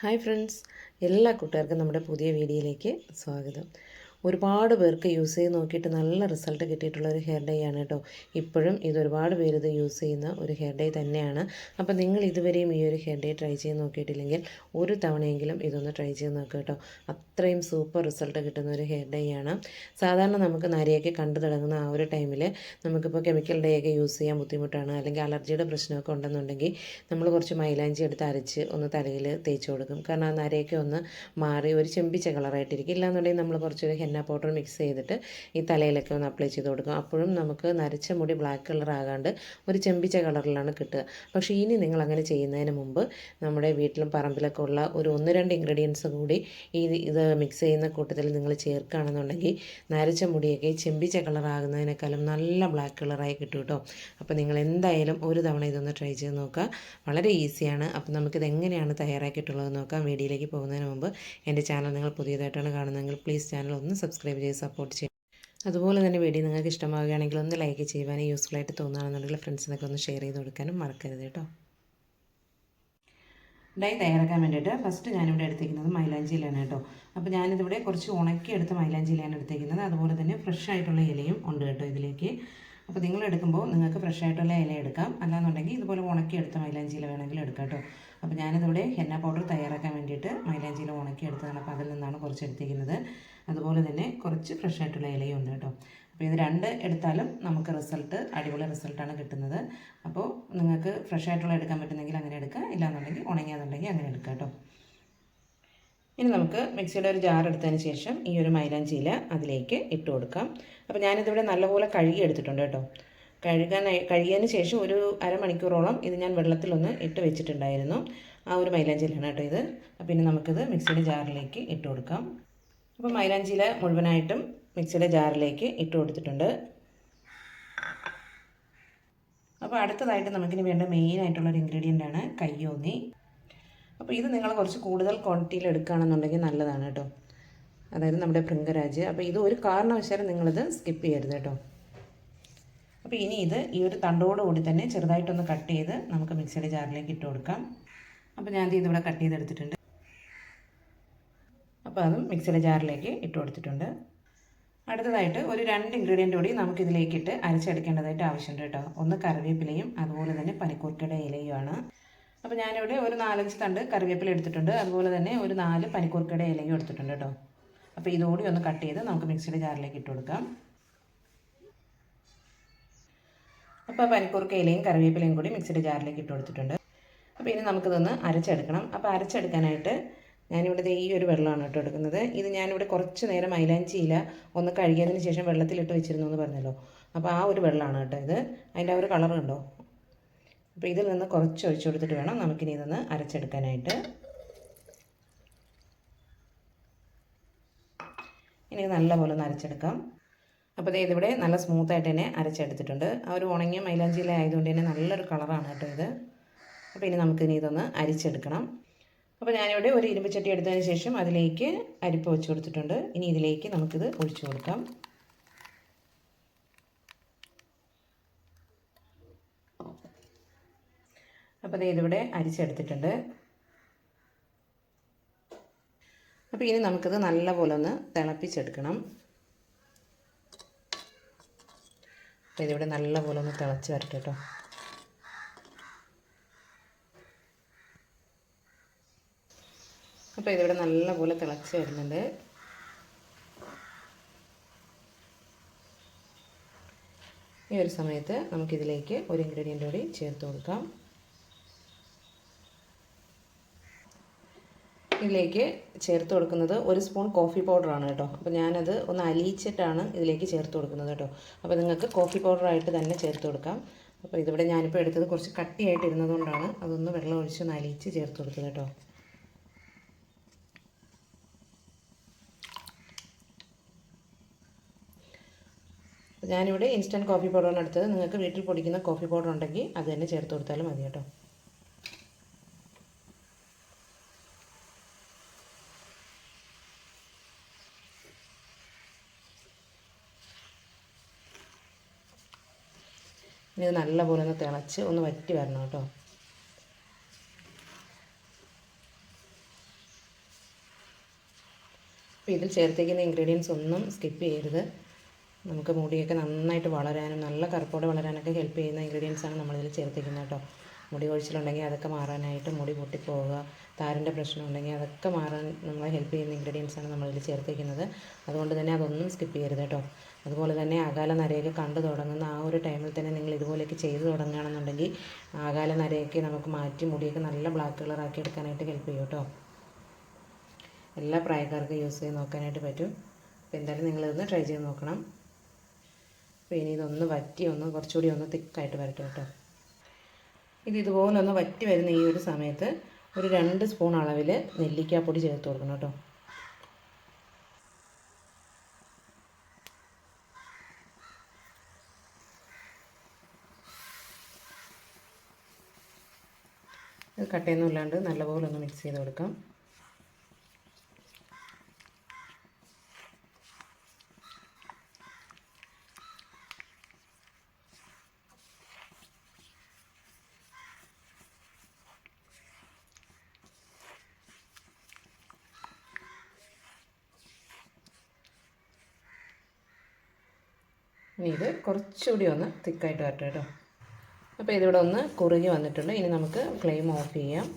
Hi friends, എല്ലാ കൂട്ടുകാർക്കും നമ്മുടെ പുതിയ വീഡിയോയിലേക്ക് സ്വാഗതം. ഒരുപാട് പേർക്ക് യൂസ് ചെയ്ത് നോക്കിയിട്ട് നല്ല റിസൾട്ട് കിട്ടിയിട്ടുള്ള ഒരു ഹെയർ ഡൈ ആണ് കേട്ടോ. ഇപ്പോഴും ഇത് ഒരുപാട് പേര് ഇത് യൂസ് ചെയ്യുന്ന ഒരു ഹെയർ ഡൈ തന്നെയാണ്. അപ്പോൾ നിങ്ങൾ ഇതുവരെയും ഈ ഒരു ഹെയർ ഡൈ ട്രൈ ചെയ്ത് നോക്കിയിട്ടില്ലെങ്കിൽ ഒരു തവണയെങ്കിലും ഇതൊന്ന് ട്രൈ ചെയ്ത് നോക്കുക കേട്ടോ. അത്രയും സൂപ്പർ റിസൾട്ട് കിട്ടുന്ന ഒരു ഹെയർ ഡൈ ആണ്. സാധാരണ നമുക്ക് നരയൊക്കെ കണ്ടു തുടങ്ങുന്ന ആ ഒരു ടൈമിൽ നമുക്കിപ്പോൾ കെമിക്കൽ ഡൈ ഒക്കെ യൂസ് ചെയ്യാൻ ബുദ്ധിമുട്ടാണ്, അല്ലെങ്കിൽ അലർജിയുടെ പ്രശ്നമൊക്കെ ഉണ്ടെന്നുണ്ടെങ്കിൽ നമ്മൾ കുറച്ച് മൈലാഞ്ചി എടുത്ത് അരച്ച് ഒന്ന് തലയിൽ തേച്ച് കൊടുക്കും. കാരണം ആ നരയൊക്കെ ഒന്ന് മാറി ഒരു ചെമ്പിച്ച കളറായിട്ടിരിക്കും. ഇല്ലാന്നുണ്ടെങ്കിൽ നമ്മൾ കുറച്ചൊരു ഹെന്ന പൗഡർ മിക്സ് ചെയ്തിട്ട് ഈ തലയിലൊക്കെ ഒന്ന് അപ്ലൈ ചെയ്ത് കൊടുക്കും. അപ്പോഴും നമുക്ക് നരച്ച മുടി ബ്ലാക്ക് കളർ ആകാണ്ട് ഒരു ചെമ്പിച്ച കളറിലാണ് കിട്ടുക. പക്ഷേ ഇനി നിങ്ങൾ അങ്ങനെ ചെയ്യുന്നതിന് മുമ്പ് നമ്മുടെ വീട്ടിലും പറമ്പിലൊക്കെ ഉള്ള ഒരു 1-2 ഇൻഗ്രീഡിയൻസ് കൂടി ഇത് മിക്സ് ചെയ്യുന്ന കൂട്ടത്തിൽ നിങ്ങൾ ചേർക്കുകയാണെന്നുണ്ടെങ്കിൽ നരച്ച മുടിയൊക്കെ ചെമ്പിച്ച കളറാകുന്നതിനേക്കാളും നല്ല ബ്ലാക്ക് കളറായി കിട്ടും കേട്ടോ. അപ്പോൾ നിങ്ങൾ എന്തായാലും ഒരു തവണ ഇതൊന്ന് ട്രൈ ചെയ്ത് നോക്കുക. വളരെ ഈസിയാണ്. അപ്പോൾ നമുക്കിത് എങ്ങനെയാണ് തയ്യാറാക്കിയിട്ടുള്ളത് നോക്കാം. വീഡിയോയിലേക്ക് പോകുന്നതിന് മുമ്പ് എൻ്റെ ചാനൽ നിങ്ങൾ പുതിയതായിട്ടാണ് കാണുന്നതെങ്കിൽ പ്ലീസ് ചാനൽ ഒന്ന് സബ്സ്ക്രൈബ് ചെയ്ത് സപ്പോർട്ട് ചെയ്യും. അതുപോലെ തന്നെ വീഡിയോ നിങ്ങൾക്ക് ഇഷ്ടമാവുകയാണെങ്കിൽ ഒന്ന് ലൈക്ക് ചെയ്യുവാനും യൂസ്ഫുൾ ആയിട്ട് തോന്നുകയാണെന്നുണ്ടെങ്കിൽ ഫ്രണ്ട്സിനൊക്കെ ഒന്ന് ഷെയർ ചെയ്ത് കൊടുക്കാനും മറക്കരുത് കേട്ടോ. ഡൈ തയ്യാറാക്കാൻ വേണ്ടിയിട്ട് ഫസ്റ്റ് ഞാനിവിടെ എടുത്തിരിക്കുന്നത് മൈലാഞ്ചിയിലാണ് കേട്ടോ. അപ്പോൾ ഞാനിതിവിടെ കുറച്ച് ഉണക്കിയെടുത്ത മൈലാഞ്ചിയിലാണ് എടുത്തിരിക്കുന്നത്. അതുപോലെ തന്നെ ഫ്രഷ് ആയിട്ടുള്ള ഇലയും ഉണ്ട് കേട്ടോ ഇതിലേക്ക്. അപ്പോൾ നിങ്ങൾ എടുക്കുമ്പോൾ നിങ്ങൾക്ക് ഫ്രഷ് ആയിട്ടുള്ള ഇല എടുക്കാം, അല്ലാന്നുണ്ടെങ്കിൽ ഇതുപോലെ ഉണക്കിയെടുത്ത മൈലാഞ്ചിയില വേണമെങ്കിൽ എടുക്കാം കേട്ടോ. അപ്പോൾ ഞാനിതിവിടെ ഹെന്ന പൗഡർ തയ്യാറാക്കാൻ വേണ്ടിയിട്ട് മൈലാഞ്ചിയില ഉണക്കിയെടുത്തതാണ്. അപ്പോൾ അതിൽ നിന്നാണ് കുറച്ച് എടുത്തിരിക്കുന്നത്. അതുപോലെ തന്നെ കുറച്ച് ഫ്രഷ് ആയിട്ടുള്ള ഇലയും ഉണ്ട് കേട്ടോ. അപ്പോൾ ഇത് 2 എടുത്താലും നമുക്ക് അടിപൊളി റിസൾട്ടാണ് കിട്ടുന്നത്. അപ്പോൾ നിങ്ങൾക്ക് ഫ്രഷ് ആയിട്ടുള്ള എടുക്കാൻ പറ്റുന്നെങ്കിൽ അങ്ങനെ എടുക്കുക, ഇല്ലാന്നുണ്ടെങ്കിൽ ഉണങ്ങിയതുണ്ടെങ്കിൽ അങ്ങനെ എടുക്കുക കേട്ടോ. ഇനി നമുക്ക് മിക്സിയുടെ ഒരു ജാർ എടുത്തതിന് ശേഷം ഈ ഒരു മൈലാഞ്ചിയില അതിലേക്ക് ഇട്ട് കൊടുക്കാം. അപ്പോൾ ഞാനിതിവിടെ നല്ലപോലെ കഴുകി എടുത്തിട്ടുണ്ട് കേട്ടോ. കഴുകിയതിന് ശേഷം ഒരു അരമണിക്കൂറോളം ഇത് ഞാൻ വെള്ളത്തിലൊന്ന് ഇട്ട് വെച്ചിട്ടുണ്ടായിരുന്നു. ആ ഒരു മൈലാഞ്ചിയിലാണ് കേട്ടോ ഇത്. അപ്പോൾ ഇനി നമുക്കിത് മിക്സിയുടെ ജാറിലേക്ക് ഇട്ട് കൊടുക്കാം. അപ്പോൾ മൈലാഞ്ചിയില മുഴുവനായിട്ടും മിക്സിയുടെ ജാറിലേക്ക് ഇട്ട് കൊടുത്തിട്ടുണ്ട്. അപ്പോൾ അടുത്തതായിട്ട് നമുക്കിനി വേണ്ട മെയിനായിട്ടുള്ളൊരു ഇൻഗ്രീഡിയൻ്റ് ആണ് കയ്യോന്നി. അപ്പോൾ ഇത് നിങ്ങൾ കുറച്ച് കൂടുതൽ ക്വാണ്ടിറ്റിയിൽ എടുക്കുകയാണെന്നുണ്ടെങ്കിൽ നല്ലതാണ് കേട്ടോ. അതായത് നമ്മുടെ ഭൃംഗരാജ്. അപ്പോൾ ഇത് ഒരു കാരണവശാലും നിങ്ങളിത് സ്കിപ്പ് ചെയ്യരുത് കേട്ടോ. അപ്പോൾ ഇനി ഈ ഒരു തണ്ടോടുകൂടി തന്നെ ചെറുതായിട്ടൊന്ന് കട്ട് ചെയ്ത് നമുക്ക് മിക്സിയുടെ ജാറിലേക്ക് ഇട്ട് കൊടുക്കാം. അപ്പോൾ ഞാൻ ഇതിവിടെ കട്ട് ചെയ്തെടുത്തിട്ടുണ്ട്. അപ്പോൾ അതും മിക്സിയുടെ ജാറിലേക്ക് ഇട്ട് കൊടുത്തിട്ടുണ്ട്. അടുത്തതായിട്ട് ഒരു 2 ഇൻഗ്രീഡിയൻ്റ് കൂടി നമുക്കിതിലേക്കിട്ട് അരച്ചെടുക്കേണ്ടതായിട്ട് ആവശ്യമുണ്ട് കേട്ടോ. ഒന്ന് കറിവേപ്പിലയും അതുപോലെ തന്നെ പനിക്കൂർക്കയുടെ ഇലയുമാണ്. അപ്പോൾ ഞാനിവിടെ ഒരു 4-5 തണ്ട് കറിവേപ്പില എടുത്തിട്ടുണ്ട്. അതുപോലെ തന്നെ ഒരു 4 പനിക്കൂർക്കയുടെ ഇലയും എടുത്തിട്ടുണ്ട് കേട്ടോ. അപ്പോൾ ഇതുകൂടി ഒന്ന് കട്ട് ചെയ്ത് നമുക്ക് മിക്സിയുടെ ജാറിലേക്ക് ഇട്ട് കൊടുക്കാം. അപ്പോൾ പനിക്കൂർക്ക ഇലയും കറിവേപ്പിലയും കൂടി മിക്സിയുടെ ജാറിലേക്ക് ഇട്ട് കൊടുത്തിട്ടുണ്ട്. അപ്പോൾ ഇനി നമുക്കിതൊന്ന് അരച്ചെടുക്കണം. അപ്പോൾ അരച്ചെടുക്കാനായിട്ട് ഞാനിവിടെ ഈ ഒരു വെള്ളമാണ് കേട്ടോ എടുക്കുന്നത്. ഇത് ഞാനിവിടെ കുറച്ച് നേരം മൈലാഞ്ചിയില ഒന്ന് കഴുകിയതിന് ശേഷം വെള്ളത്തിലിട്ട് വെച്ചിരുന്നു എന്ന് പറഞ്ഞല്ലോ. അപ്പോൾ ആ ഒരു വെള്ളമാണ് കേട്ടോ ഇത്. അതിൻ്റെ ആ ഒരു കളർ കണ്ടോ. അപ്പോൾ ഇതിൽ നിന്ന് കുറച്ച് ഒഴിച്ചു കൊടുത്തിട്ട് വേണം നമുക്കിനി ഇതൊന്ന് അരച്ചെടുക്കാനായിട്ട്. ഇനി നല്ലപോലെ ഒന്ന് അരച്ചെടുക്കാം. അപ്പോൾ ഇതിവിടെ നല്ല സ്മൂത്തായിട്ട് തന്നെ അരച്ചെടുത്തിട്ടുണ്ട്. ആ ഒരു ഉണങ്ങിയ മൈലാഞ്ചിയില ആയതുകൊണ്ട് തന്നെ നല്ലൊരു കളറാണ് കേട്ടോ ഇത്. അപ്പോൾ ഇനി നമുക്കിനി ഇതൊന്ന് അരിച്ചെടുക്കണം. അപ്പോൾ ഞാനിവിടെ ഒരു ഇരുമ്പ് ചട്ടി എടുത്തതിന് ശേഷം അതിലേക്ക് അരിപ്പ വെച്ച് കൊടുത്തിട്ടുണ്ട്. ഇനി ഇതിലേക്ക് നമുക്കിത് ഒഴിച്ചു കൊടുക്കാം. അപ്പോൾ ഇതിവിടെ അരിച്ചെടുത്തിട്ടുണ്ട്. അപ്പോൾ ഇനി നമുക്കിത് നല്ലപോലെ ഒന്ന് തിളപ്പിച്ചെടുക്കണം. അപ്പോൾ ഇതിവിടെ നല്ലപോലെ ഒന്ന് തിളച്ച് വരട്ടെ കേട്ടോ. അപ്പോൾ ഇതിവിടെ നല്ലപോലെ തിളച്ച് വരുന്നുണ്ട്. ഈ ഒരു സമയത്ത് നമുക്കിതിലേക്ക് ഒരു ഇൻഗ്രീഡിയൻ്റ് കൂടി ചേർത്ത് കൊടുക്കാം. ഇതിലേക്ക് ചേർത്ത് കൊടുക്കുന്നത് 1 സ്പൂൺ കോഫി പൗഡറാണ് കേട്ടോ. അപ്പോൾ ഞാനത് ഒന്ന് അലിയിച്ചിട്ടാണ് ഇതിലേക്ക് ചേർത്ത് കൊടുക്കുന്നത് കേട്ടോ. അപ്പോൾ നിങ്ങൾക്ക് കോഫി പൗഡറായിട്ട് തന്നെ ചേർത്ത് കൊടുക്കാം. അപ്പോൾ ഇതിവിടെ ഞാനിപ്പോൾ എടുത്തത് കുറച്ച് കട്ടിയായിട്ട് ഇരുന്നതുകൊണ്ടാണ് അതൊന്ന് വെള്ളം ഒഴിച്ചൊന്ന് അലിയിച്ച് ചേർത്ത് കൊടുത്തത് കേട്ടോ. ഞാനിവിടെ ഇൻസ്റ്റൻറ്റ് കോഫി പൗഡറാണ് എടുത്തത്. നിങ്ങൾക്ക് വീട്ടിൽ പൊടിക്കുന്ന കോഫി പൗഡർ ഉണ്ടെങ്കിൽ അത് തന്നെ ചേർത്ത് കൊടുത്താലും മതി കേട്ടോ. ഇനി ഇത് നല്ലപോലെ ഒന്ന് തിളച്ച് ഒന്ന് വറ്റി വരണം കേട്ടോ. അപ്പോൾ ഇതിൽ ചേർത്തേക്കുന്ന ഇൻഗ്രീഡിയൻസ് ഒന്നും സ്കിപ്പ് ചെയ്യരുത്. നമുക്ക് മുടിയൊക്കെ നന്നായിട്ട് വളരാനും നല്ല കറുപ്പോടെ വളരാനൊക്കെ ഹെൽപ്പ് ചെയ്യുന്ന ഇൻഗ്രീഡിയൻസാണ് നമ്മളിതിൽ ചേർത്തേക്കുന്നത് കേട്ടോ. മുടി കൊഴിച്ചിലുണ്ടെങ്കിൽ അതൊക്കെ മാറാനായിട്ട്, മുടി പൊട്ടിപ്പോവുക, താരൻ്റെ പ്രശ്നം ഉണ്ടെങ്കിൽ അതൊക്കെ മാറാൻ നമ്മളെ ഹെൽപ്പ് ചെയ്യുന്ന ഇൻഗ്രീഡിയൻസാണ് നമ്മളിതിൽ ചേർത്തേക്കുന്നത്. അതുകൊണ്ട് തന്നെ അതൊന്നും സ്കിപ്പ് ചെയ്യരുത് കേട്ടോ. അതുപോലെ തന്നെ ആകാല നരയൊക്കെ കണ്ടു തുടങ്ങുന്ന ആ ഒരു ടൈമിൽ തന്നെ നിങ്ങൾ ഇതുപോലെയൊക്കെ ചെയ്തു തുടങ്ങുകയാണെന്നുണ്ടെങ്കിൽ ആകാല നരയൊക്കെ നമുക്ക് മാറ്റി മുടിയൊക്കെ നല്ല ബ്ലാക്ക് കളറാക്കി എടുക്കാനായിട്ട് ഹെൽപ്പ് ചെയ്യും കേട്ടോ. എല്ലാ പ്രായക്കാർക്കും യൂസ് ചെയ്ത് നോക്കാനായിട്ട് പറ്റും. അപ്പോൾ എന്തായാലും നിങ്ങളിതൊന്ന് ട്രൈ ചെയ്ത് നോക്കണം. അപ്പോൾ ഇനി ഇതൊന്ന് വറ്റി കുറച്ചുകൂടി ഒന്ന് തിക്കായിട്ട് വരട്ടെ കേട്ടോ. ഇതുപോലെ ഒന്ന് വറ്റി വരുന്ന ഈ ഒരു സമയത്ത് ഒരു 2 സ്പൂൺ അളവിൽ നെല്ലിക്കാപ്പൊടി ചേർത്ത് കൊടുക്കണം കേട്ടോ. ഇത് കട്ടയൊന്നും ഇല്ലാണ്ട് നല്ലപോലെ ഒന്ന് മിക്സ് ചെയ്ത് കൊടുക്കാം. ഇനി ഇത് കുറച്ചുകൂടി ഒന്ന് തിക്കായിട്ട് വരട്ടെ കേട്ടോ. അപ്പോൾ ഇതിവിടെ ഒന്ന് കുറുകി വന്നിട്ടുണ്ട്. ഇനി നമുക്ക് ഫ്ലെയിം ഓഫ് ചെയ്യാം.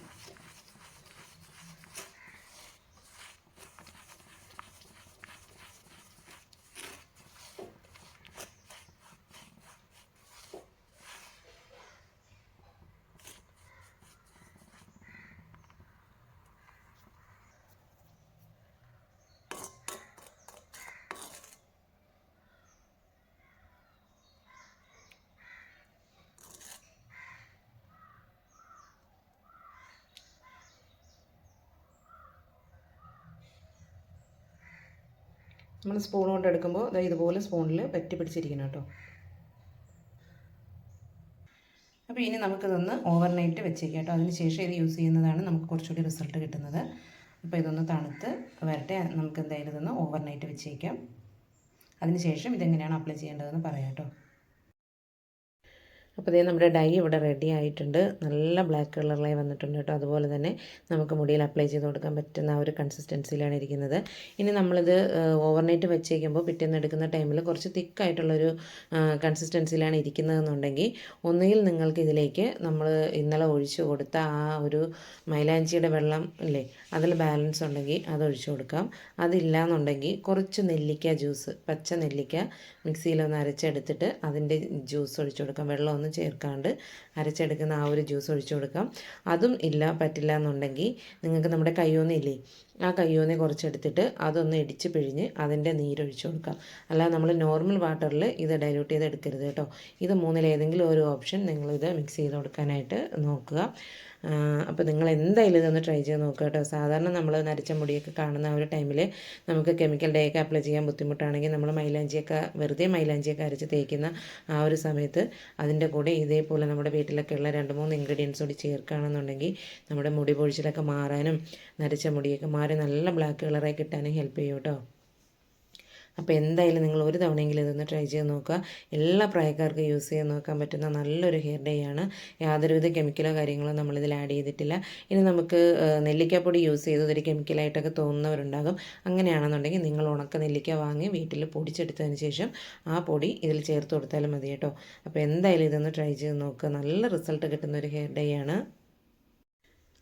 നമ്മൾ സ്പൂൺ കൊണ്ട് എടുക്കുമ്പോൾ ഇതുപോലെ സ്പൂണിൽ പറ്റി പിടിച്ചിരിക്കണം കേട്ടോ. അപ്പോൾ ഇനി നമുക്കിതൊന്ന് ഓവർനൈറ്റ് വെച്ചേക്കാം കേട്ടോ. അതിന് ശേഷം ഇത് യൂസ് ചെയ്യുന്നതാണ് നമുക്ക് കുറച്ചുകൂടി റിസൾട്ട് കിട്ടുന്നത്. അപ്പോൾ ഇതൊന്ന് തണുത്ത് വരട്ടെ. നമുക്ക് എന്തായാലും ഇതൊന്ന് ഓവർനൈറ്റ് വെച്ചേക്കാം. അതിന് ശേഷം ഇതെങ്ങനെയാണ് അപ്ലൈ ചെയ്യേണ്ടതെന്ന് പറയാം കേട്ടോ. അപ്പോൾ ഇതേ നമ്മുടെ ഡൈ ഇവിടെ റെഡി ആയിട്ടുണ്ട്. നല്ല ബ്ലാക്ക് കളറിലായി വന്നിട്ടുണ്ട് കേട്ടോ. അതുപോലെ തന്നെ നമുക്ക് മുടിയിൽ അപ്ലൈ ചെയ്ത് കൊടുക്കാൻ പറ്റുന്ന ആ ഒരു കൺസിസ്റ്റൻസിയിലാണ് ഇരിക്കുന്നത്. ഇനി നമ്മളിത് ഓവർനൈറ്റ് വെച്ചേക്കുമ്പോൾ പിറ്റേന്ന് എടുക്കുന്ന ടൈമിൽ കുറച്ച് തിക്കായിട്ടുള്ളൊരു കൺസിസ്റ്റൻസിയിലാണ് ഇരിക്കുന്നതെന്നുണ്ടെങ്കിൽ ഒന്നുകിൽ നിങ്ങൾക്ക് ഇതിലേക്ക് നമ്മൾ ഇന്നലെ ഒഴിച്ചു കൊടുത്ത ആ ഒരു മൈലാഞ്ചിയുടെ വെള്ളം ഇല്ലേ, അതിൽ ബാലൻസ് ഉണ്ടെങ്കിൽ അത് ഒഴിച്ചു കൊടുക്കാം. അതില്ല എന്നുണ്ടെങ്കിൽ കുറച്ച് നെല്ലിക്ക ജ്യൂസ്, പച്ച നെല്ലിക്ക മിക്സിയിലൊന്ന് അരച്ചെടുത്തിട്ട് അതിൻ്റെ ജ്യൂസ് ഒഴിച്ചു കൊടുക്കാം. വെള്ളം ഒന്നും ചേർക്കാണ്ട് അരച്ചെടുക്കുന്ന ആ ഒരു ജ്യൂസ് ഒഴിച്ചു കൊടുക്കാം. അതും പറ്റില്ല എന്നുണ്ടെങ്കിൽ നിങ്ങൾക്ക് നമ്മുടെ കയ്യോന്നില്ലേ, ആ കയ്യോന്നി കുറച്ചെടുത്തിട്ട് അതൊന്ന് ഇടിച്ച് പിഴിഞ്ഞ് അതിൻ്റെ നീരൊഴിച്ചു കൊടുക്കാം. അല്ലാതെ നമ്മൾ നോർമൽ വാട്ടറിൽ ഇത് ഡൈല്യൂട്ട് ചെയ്ത് എടുക്കരുത് കേട്ടോ. ഇത് മൂന്നിലേതെങ്കിലും ഒരു ഓപ്ഷൻ നിങ്ങളിത് മിക്സ് ചെയ്ത് കൊടുക്കാനായിട്ട് നോക്കുക. അപ്പോൾ നിങ്ങൾ എന്തായാലും ഇതൊന്ന് ട്രൈ ചെയ്ത് നോക്കുക കേട്ടോ. സാധാരണ നമ്മൾ നരച്ച മുടിയൊക്കെ കാണുന്ന ആ ഒരു ടൈമിൽ നമുക്ക് കെമിക്കൽ ഡേ ഒക്കെ അപ്ലൈ ചെയ്യാൻ ബുദ്ധിമുട്ടാണെങ്കിൽ നമ്മൾ മൈലാഞ്ചിയൊക്കെ വെറുതെ മൈലാഞ്ചിയൊക്കെ അരച്ച് തേക്കുന്ന ആ ഒരു സമയത്ത് അതിൻ്റെ കൂടെ ഇതേപോലെ നമ്മുടെ വീട്ടിലൊക്കെ ഉള്ള 2-3 ഇൻഗ്രീഡിയൻസ് കൂടി ചേർക്കുകയാണെന്നുണ്ടെങ്കിൽ നമ്മുടെ മുടി പൊഴിച്ചിലൊക്കെ മാറാനും നരച്ച മുടിയൊക്കെ മാറി നല്ല ബ്ലാക്ക് കളറായി കിട്ടാനും ഹെൽപ്പ് ചെയ്യും കേട്ടോ. അപ്പോൾ എന്തായാലും നിങ്ങൾ ഒരു തവണയെങ്കിലും ഇതൊന്ന് ട്രൈ ചെയ്ത് നോക്കുക. എല്ലാ പ്രായക്കാർക്കും യൂസ് ചെയ്ത് നോക്കാൻ പറ്റുന്ന നല്ലൊരു ഹെയർ ഡേ ആണ്. യാതൊരുവിധ കെമിക്കലോ കാര്യങ്ങളോ നമ്മളിതിൽ ആഡ് ചെയ്തിട്ടില്ല. ഇനി നമുക്ക് നെല്ലിക്കാപ്പൊടി യൂസ് ചെയ്ത് ഇതൊരു കെമിക്കലായിട്ടൊക്കെ തോന്നുന്നവരുണ്ടാകും. അങ്ങനെയാണെന്നുണ്ടെങ്കിൽ നിങ്ങൾ ഉണക്ക നെല്ലിക്ക വാങ്ങി വീട്ടിൽ പൊടിച്ചെടുത്തതിന് ശേഷം ആ പൊടി ഇതിൽ ചേർത്ത് കൊടുത്താലും മതി കേട്ടോ. അപ്പോൾ എന്തായാലും ഇതൊന്ന് ട്രൈ ചെയ്ത് നോക്കുക. നല്ല റിസൾട്ട് കിട്ടുന്ന ഒരു ഹെയർ ഡേ ആണ്.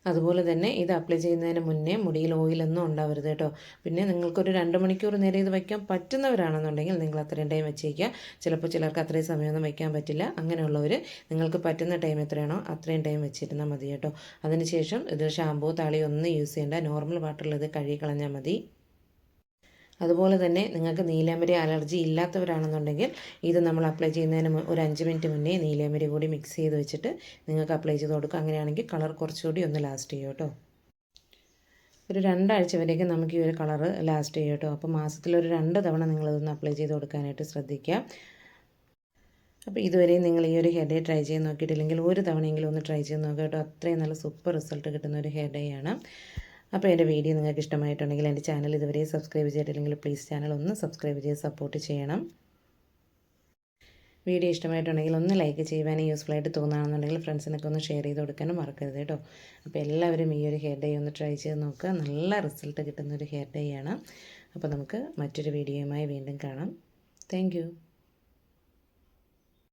അതുപോലെ തന്നെ ഇത് അപ്ലൈ ചെയ്യുന്നതിന് മുന്നേ മുടിയിൽ ഓയിലൊന്നും ഉണ്ടാവരുത് കേട്ടോ. പിന്നെ നിങ്ങൾക്കൊരു 2 മണിക്കൂർ നേരം ഇത് വയ്ക്കാൻ പറ്റുന്നവരാണെന്നുണ്ടെങ്കിൽ നിങ്ങൾ അത്രയും ടൈം വെച്ചേക്കുക. ചിലപ്പോൾ ചിലർക്ക് അത്രയും സമയമൊന്നും വയ്ക്കാൻ പറ്റില്ല. അങ്ങനെയുള്ളവർ നിങ്ങൾക്ക് പറ്റുന്ന ടൈം എത്രയാണോ അത്രയും ടൈം വെച്ചിരുന്നാൽ മതി കേട്ടോ. അതിനുശേഷം ഇത് ഷാമ്പൂ താളി ഒന്നും യൂസ് ചെയ്യേണ്ട, നോർമൽ വാട്ടറിൽ ഇത് കഴുകി കളഞ്ഞാൽ മതി. അതുപോലെ തന്നെ നിങ്ങൾക്ക് നീലാമ്പരി അലർജി ഇല്ലാത്തവരാണെന്നുണ്ടെങ്കിൽ ഇത് നമ്മൾ അപ്ലൈ ചെയ്യുന്നതിന് ഒരു 5 മിനിറ്റ് മുന്നേ നീലാമ്പരി കൂടി മിക്സ് ചെയ്ത് വെച്ചിട്ട് നിങ്ങൾക്ക് അപ്ലൈ ചെയ്ത് കൊടുക്കുക. അങ്ങനെയാണെങ്കിൽ കളർ കുറച്ചുകൂടി ഒന്ന് ലാസ്റ്റ് ചെയ്യും കേട്ടോ. ഒരു 2 ആഴ്ച വരെയൊക്കെ നമുക്ക് ഈ ഒരു കളർ ലാസ്റ്റ് ചെയ്യും കേട്ടോ. അപ്പോൾ മാസത്തിലൊരു 2 തവണ നിങ്ങളിതൊന്ന് അപ്ലൈ ചെയ്ത് കൊടുക്കാനായിട്ട് ശ്രദ്ധിക്കുക. അപ്പോൾ ഇതുവരെ നിങ്ങൾ ഈ ഒരു ഹെയർ ഡേ ട്രൈ ചെയ്ത് നോക്കിയിട്ടില്ലെങ്കിൽ ഒരു തവണയെങ്കിലും ഒന്ന് ട്രൈ ചെയ്ത് നോക്കുക കേട്ടോ. അത്രയും നല്ല സൂപ്പർ റിസൾട്ട് കിട്ടുന്ന ഒരു ഹെയർ ഡേ ആണ്. അപ്പോൾ എൻ്റെ വീഡിയോ നിങ്ങൾക്ക് ഇഷ്ടമായിട്ടുണ്ടെങ്കിൽ എൻ്റെ ചാനൽ ഇതുവരെ സബ്സ്ക്രൈബ് ചെയ്തിട്ടില്ലെങ്കിൽ പ്ലീസ് ചാനൽ ഒന്ന് സബ്സ്ക്രൈബ് ചെയ്ത് സപ്പോർട്ട് ചെയ്യണം. വീഡിയോ ഇഷ്ടമായിട്ടുണ്ടെങ്കിൽ ഒന്ന് ലൈക്ക് ചെയ്യുവാനും യൂസ്ഫുള്ളായിട്ട് തോന്നുകയാണെന്നുണ്ടെങ്കിൽ ഫ്രണ്ട്സിനൊക്കെ ഒന്ന് ഷെയർ ചെയ്ത് കൊടുക്കാനും മറക്കരുത് കേട്ടോ. അപ്പോൾ എല്ലാവരും ഈ ഒരു ഹെയർ ഡേ ഒന്ന് ട്രൈ ചെയ്ത് നോക്കുക. നല്ല റിസൾട്ട് കിട്ടുന്നൊരു ഹെയർ ഡേ ആണ്. അപ്പോൾ നമുക്ക് മറ്റൊരു വീഡിയോയുമായി വീണ്ടും കാണാം. താങ്ക്